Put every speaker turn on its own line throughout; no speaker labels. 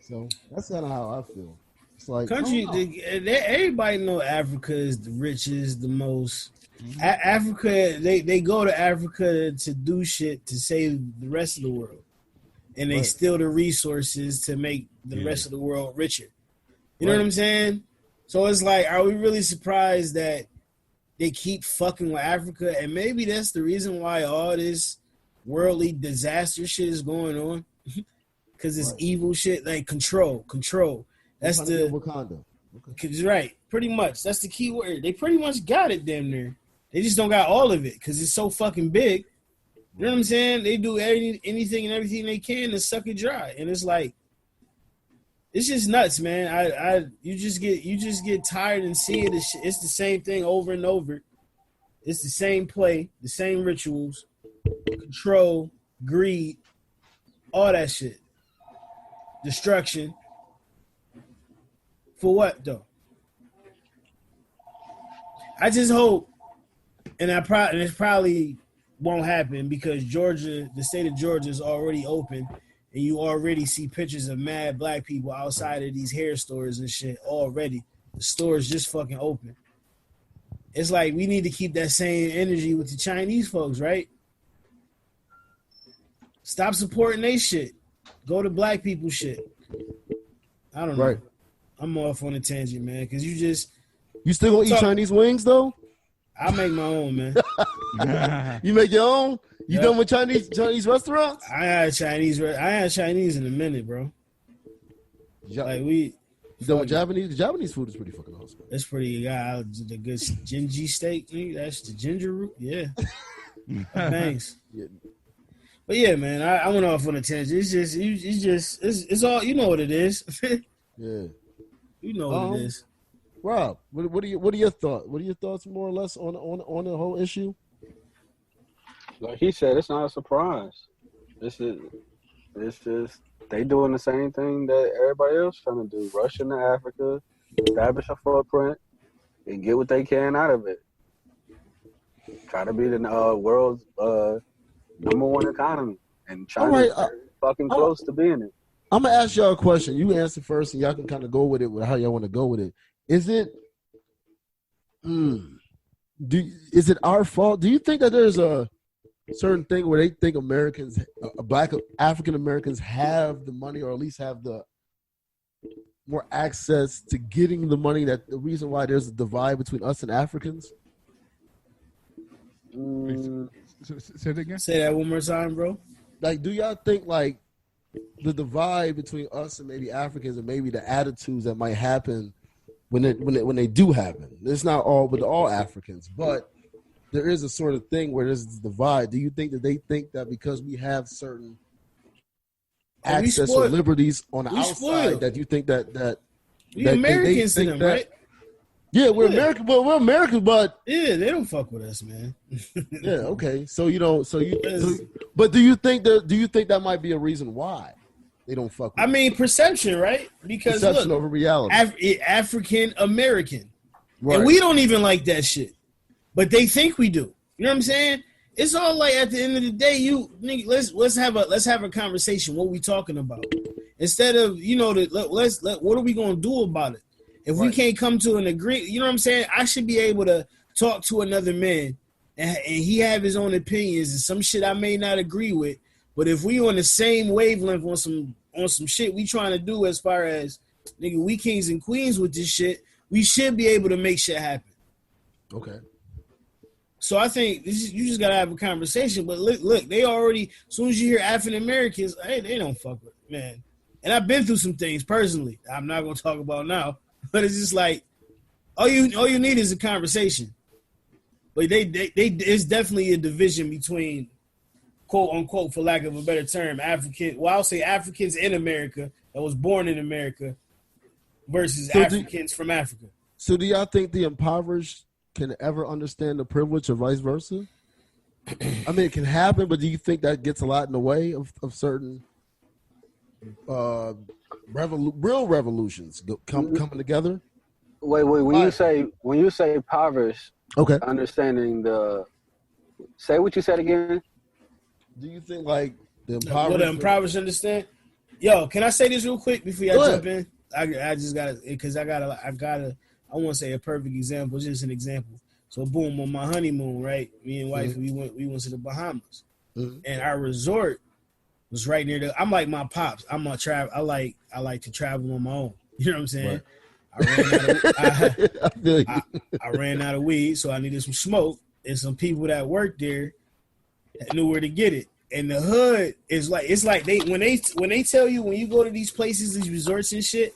So that's kind of how I feel. It's like
everybody know Africa is the richest, the most. Africa, they go to Africa to do shit to save the rest of the world, and they steal the resources to make the rest of the world richer. You know what I'm saying? So it's like, are we really surprised that they keep fucking with Africa? And maybe that's the reason why all this worldly disaster shit is going on, because it's evil shit, like control. That's the
Wakanda.
Okay. Right, pretty much. That's the key word. They pretty much got it damn near. They just don't got all of it because it's so fucking big. You know what I'm saying? They do anything and everything they can to suck it dry, and it's like, it's just nuts, man. You just get tired and see it. It's the same thing over and over. It's the same play, the same rituals, control, greed, all that shit, destruction. For what though? I just hope, and it probably won't happen because Georgia, the state of Georgia, is already open, and you already see pictures of mad black people outside of these hair stores and shit already. The stores just fucking open. It's like we need to keep that same energy with the Chinese folks, right? Stop supporting they shit. Go to black people shit. I don't know.
Right.
I'm off on a tangent, man, because
you still gonna eat Chinese wings though?
I make my own, man.
You make your own? You done with Chinese restaurants?
I had Chinese in a minute, bro.
You done with Japanese? The Japanese food is pretty fucking awesome.
That's pretty good. The good gingy steak. That's the ginger root. Yeah. Thanks. Yeah. But yeah, man, I went off on a tangent. It's all, you know what it is.
Yeah.
You know what it is.
Rob, what are your thoughts? What are your thoughts more or less on the whole issue?
Like he said, it's not a surprise. It's just they doing the same thing that everybody else trying to do. Rush into Africa, establish a footprint, and get what they can out of it. Try to be the world's number one economy, and China's fucking close to being it.
I'm gonna ask y'all a question. You answer first, and y'all can kind of go with it with how y'all want to go with it. Is it our fault? Do you think that there's a certain thing where they think Americans, black African Americans, have the money, or at least have the more access to getting the money? That the reason why there's a divide between us and Africans?
Say it again.
Say that one more time, bro.
Like, do y'all think like the divide between us and maybe Africans, and maybe the attitudes that might happen when they do happen? It's not all with all Africans, but there is a sort of thing where there's this divide. Do you think that they think that because we have certain access or liberties on the outside, that you think that
we Americans to them, right?
Yeah, we're American, but we're Americans, but
yeah, they don't fuck with us, man.
Yeah, okay. So you don't. But do you think that might be a reason why they don't fuck with us?
I mean, perception, right? Because
perception over reality.
African American,
right.
And we don't even like that shit, but they think we do. You know what I'm saying? It's all like at the end of the day, let's have a conversation. What we talking about? Instead of what are we gonna do about it? If we can't come to an agreement, you know what I'm saying? I should be able to talk to another man and he have his own opinions and some shit I may not agree with. But if we on the same wavelength on some shit we trying to do as far as nigga, we kings and queens with this shit, we should be able to make shit happen.
Okay.
So I think you just gotta have a conversation. But look, they already, as soon as you hear African Americans, hey, they don't fuck with it, man. And I've been through some things personally. I'm not gonna talk about now. But it's just like all you need is a conversation. But it's definitely a division between, quote unquote, for lack of a better term, African. Well, I'll say Africans in America that was born in America versus Africans from Africa.
So do y'all think the impoverished can ever understand the privilege or vice versa? I mean, it can happen, but do you think that gets a lot in the way of certain real revolutions coming together?
Wait. When you say impoverished,
okay,
understanding say what you said again.
Do you think like the
impoverished understand? Yo, can I say this real quick before y'all jump in? I just gotta, because I want to say a perfect example, just an example. So boom, on my honeymoon, right? Me and wife, we went to the Bahamas, and our resort was right near I'm like my pops. I like to travel on my own. You know what I'm saying? Right. I ran out of weed, so I needed some smoke, and some people that worked there that knew where to get it. And the hood is like, it's like when they tell you, when you go to these places, these resorts and shit,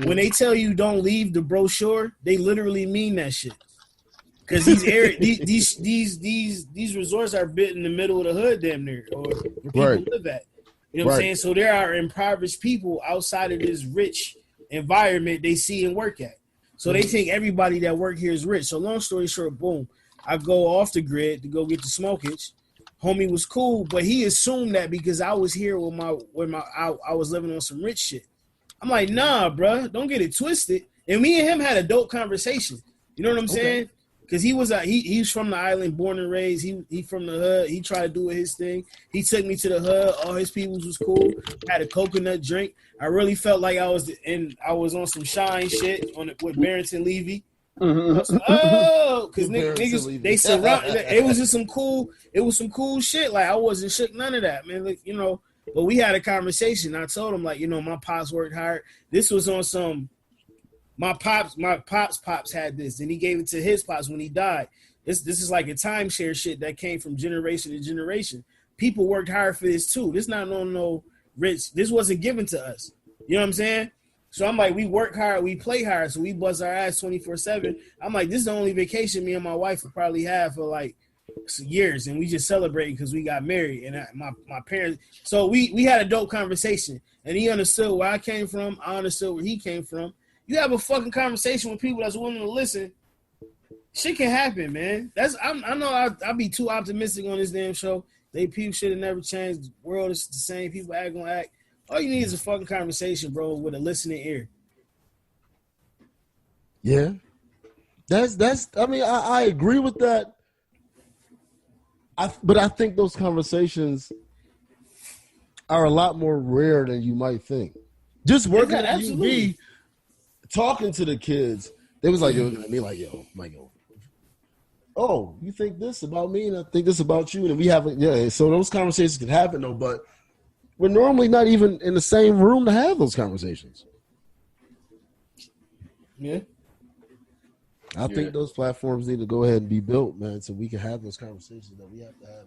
when they tell you don't leave the brochure, they literally mean that shit. Because these resorts are built in the middle of the hood, damn near, or where people live at. You know what I'm saying? So there are impoverished people outside of this rich environment they see and work at. So they think everybody that work here is rich. So long story short, boom, I go off the grid to go get the smokage. Homie was cool, but he assumed that because I was here I was living on some rich shit. I'm like, nah, bro, don't get it twisted. And me and him had a dope conversation. You know what I'm saying? Because he's from the island, born and raised. He from the hood. He tried to do his thing. He took me to the hood. All his peoples was cool. Had a coconut drink. I really felt like I was on some shine shit with Barrington Levy. Because niggas they surrounded. It was just some cool shit. Like I wasn't shook none of that, man. Like, you know, but we had a conversation. I told him, like, you know, my pops worked hard. This was on some. My pops had this, and he gave it to his pops when he died. This is like a timeshare shit that came from generation to generation. People worked hard for this too. This not no rich. This wasn't given to us. You know what I'm saying? So I'm like, we work hard, we play hard, so we bust our ass 24/7. I'm like, this is the only vacation me and my wife will probably have for like years, and we just celebrating because we got married and my parents. So we had a dope conversation, and he understood where I came from. I understood where he came from. You have a fucking conversation with people that's willing to listen. Shit can happen, man. I know I be too optimistic on this damn show. People should have never changed. The world is the same. People gonna act. All you need is a fucking conversation, bro, with a listening ear.
Yeah. That's I mean, I agree with that. But I think those conversations are a lot more rare than you might think. Just working at UB, talking to the kids, they was like, looking at me like, yo, oh, you think this about me and I think this about you, and we haven't, so those conversations can happen though, but we're normally not even in the same room to have those conversations.
Yeah.
I think those platforms need to go ahead and be built, man, so we can have those conversations that we have to have.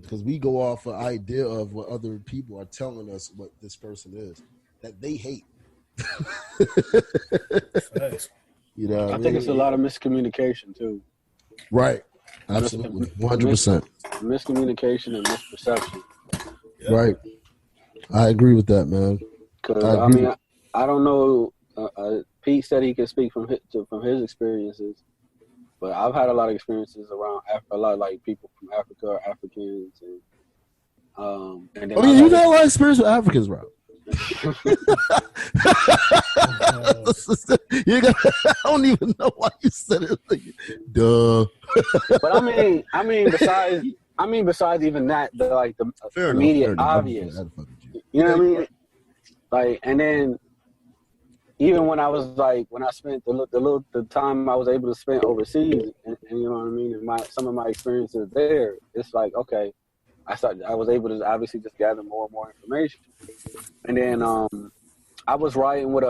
Because we go off an idea of what other people are telling us what this person is that they hate. You know,
I think it's a lot of miscommunication too.
Right. Absolutely. 100%.
Miscommunication and misperception.
Right. I agree with that, man.
Because I don't know. Pete said he can speak from his experiences, but I've had a lot of experiences around a lot of like people from Africa or Africans, and then
you got a lot of experience with Africans, bro. I don't even know why you said it. Like, duh.
But I mean, besides even that, the immediate obvious. You know what I mean? Like, and then even when I was like, when I spent the time I was able to spend overseas, and you know what I mean, and some of my experiences there, it's like, okay, I was able to obviously just gather more and more information, and then I was riding with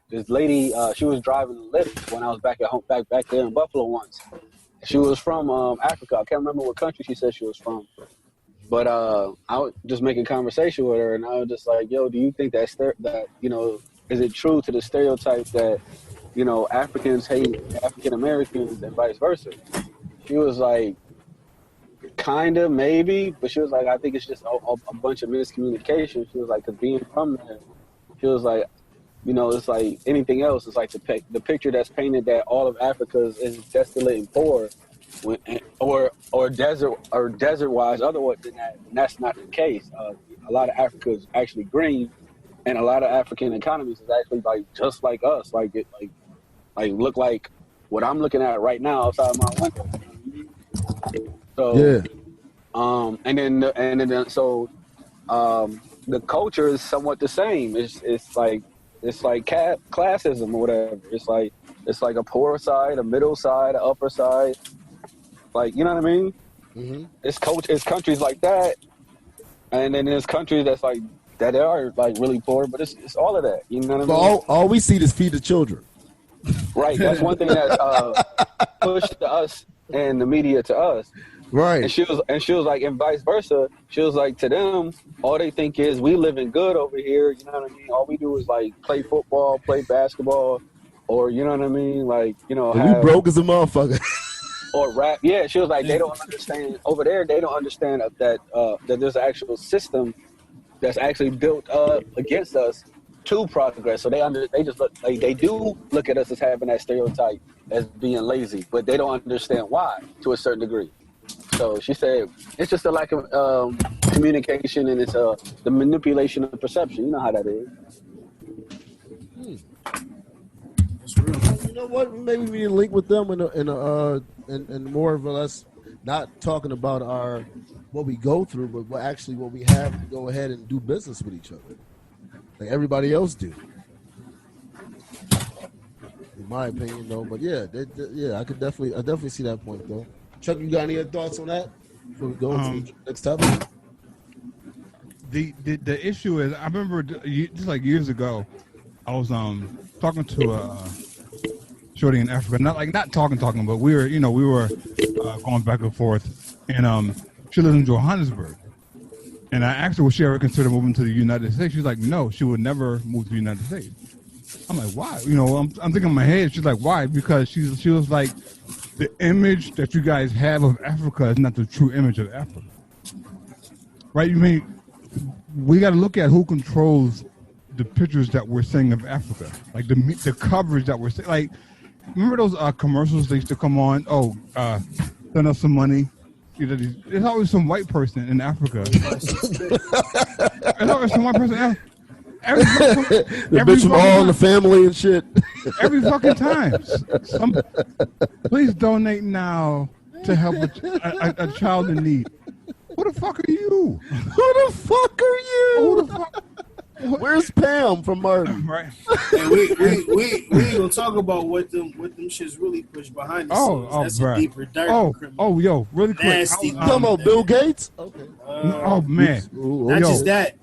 this lady. She was driving the Lyft when I was back at home, back there in Buffalo once. She was from Africa. I can't remember what country she said she was from. But I was just making conversation with her, and I was just like, yo, do you think that you know, is it true to the stereotype that, you know, Africans hate African Americans and vice versa? She was like, kind of, maybe, but she was like, I think it's just a bunch of miscommunication. She was like, because being from there, she was like, you know, it's like anything else. It's like the picture that's painted that all of Africa is desolate and poor. Or desert wise, otherwise than that, and that's not the case. A lot of Africa is actually green, and a lot of African economies is actually like just like us, like look like what I'm looking at right now outside my window. So
yeah,
and then so the culture is somewhat the same. It's like classism or whatever. It's like a poor side, a middle side, an upper side. Like, you know what I mean? Mm-hmm. It's countries like that, and then there's countries that's like that are like really poor, but it's all of that. You know what I mean?
All we see is feed the children.
Right. That's one thing that pushed us and the media to us.
Right.
And she was like, and vice versa. She was like, to them, all they think is we living good over here. You know what I mean? All we do is like play football, play basketball, or you know what I mean? Like, you know,
we broke as a motherfucker.
Or rap. Yeah, she was like, they don't understand over there. They don't understand that there's an actual system that's actually built against us to progress. So they just look like they do look at us as having that stereotype as being lazy, but they don't understand why to a certain degree. So she said it's just a lack of communication, and it's the manipulation of perception. You know how that is.
That's real.
You know what? Maybe we need to link with them and more of us not talking about what we go through, but what we have to go ahead and do business with each other, like everybody else do. In my opinion, though. But yeah, I definitely see that point, though. Chuck, you got any other thoughts on that before we go into the next topic?
The issue is, I remember just like years ago, I was talking to a shorty in Africa, not talking, but we were going back and forth, and she lives in Johannesburg, and I asked her would she ever consider moving to the United States. She's like, no, she would never move to the United States. I'm like, why? You know, I'm thinking in my head. She's like, why? Because she was like, the image that you guys have of Africa is not the true image of Africa, right? You mean we got to look at who controls the pictures that we're seeing of Africa, like the coverage that we're seeing. Like, remember those commercials that used to come on? Send us some money. You know, there's always some white person in Africa. There's always some white person in Africa.
The bitch from All in the Family and shit.
Every fucking time. Please donate now to help a child in need. Who the fuck are you?
Who the fuck are you? Who the fuck? Where's Pam from Martin?
Right. And we ain't gonna talk about what them shits really push behind the scenes. That's a deeper, darker criminal.
Yo, really quick.
Nasty.
Come on, Bill Gates? Okay.
Oh man.
Not just that.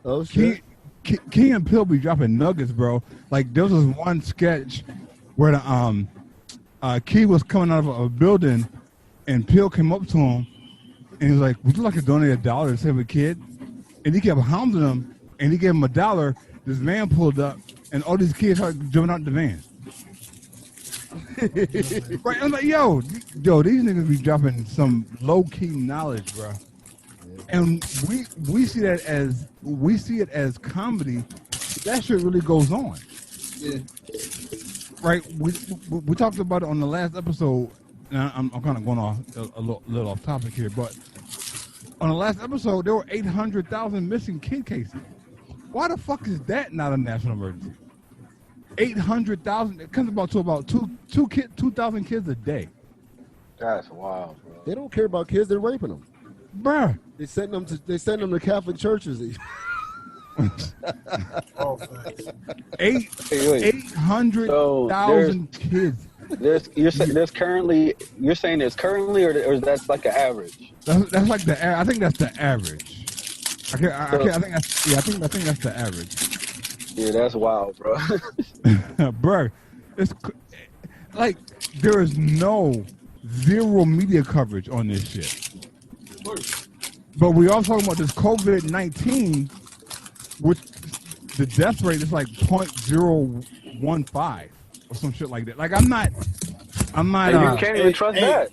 Oh shit.
Key and Peele be dropping nuggets, bro. Like there was this one sketch where the Key was coming out of a building, and Peele came up to him, and he was like, "Would you like to donate $1 to save a kid?" And he kept hounding him, and he gave him $1. This van pulled up, and all these kids started jumping out the van. Right? I'm like, yo, these niggas be dropping some low key knowledge, bro. And we see it as comedy. That shit really goes on.
Yeah.
Right? We talked about it on the last episode. And I'm kind of going off a little off topic here, but on the last episode there were 800,000 missing kid cases. Why the fuck is that not a national emergency? 800,000. It comes to about 2,000 kids a day.
That's wild, bro.
They don't care about kids. They're raping them,
bruh.
They send them to Catholic churches.
Oh, facts.
800,000 kids.
You're saying there's currently, or is that like an average?
That's like I think that's the average. I think that's the average.
Yeah, that's wild, bro.
Bro, it's like there is zero media coverage on this shit. But we also talking about this COVID-19, which the death rate is like 0.015 or some shit like that. Like I'm not.
You can't even trust that.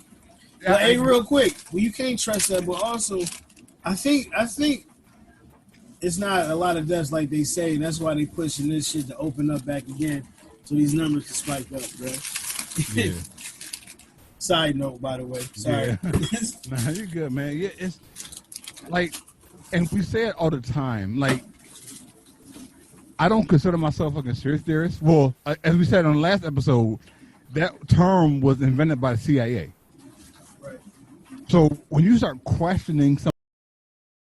Hey, real quick, well, you can't trust that, but also, I think it's not a lot of deaths like they say, and that's why they pushing this shit to open up back again, so these numbers can spike up, bro.
Yeah.
Side note, by the way. Sorry.
Yeah. Nah, you're good, man. Yeah, it's like, and we say it all the time. Like, I don't consider myself a conspiracy theorist. Well, as we said on the last episode, that term was invented by the CIA.
Right.
So when you start questioning some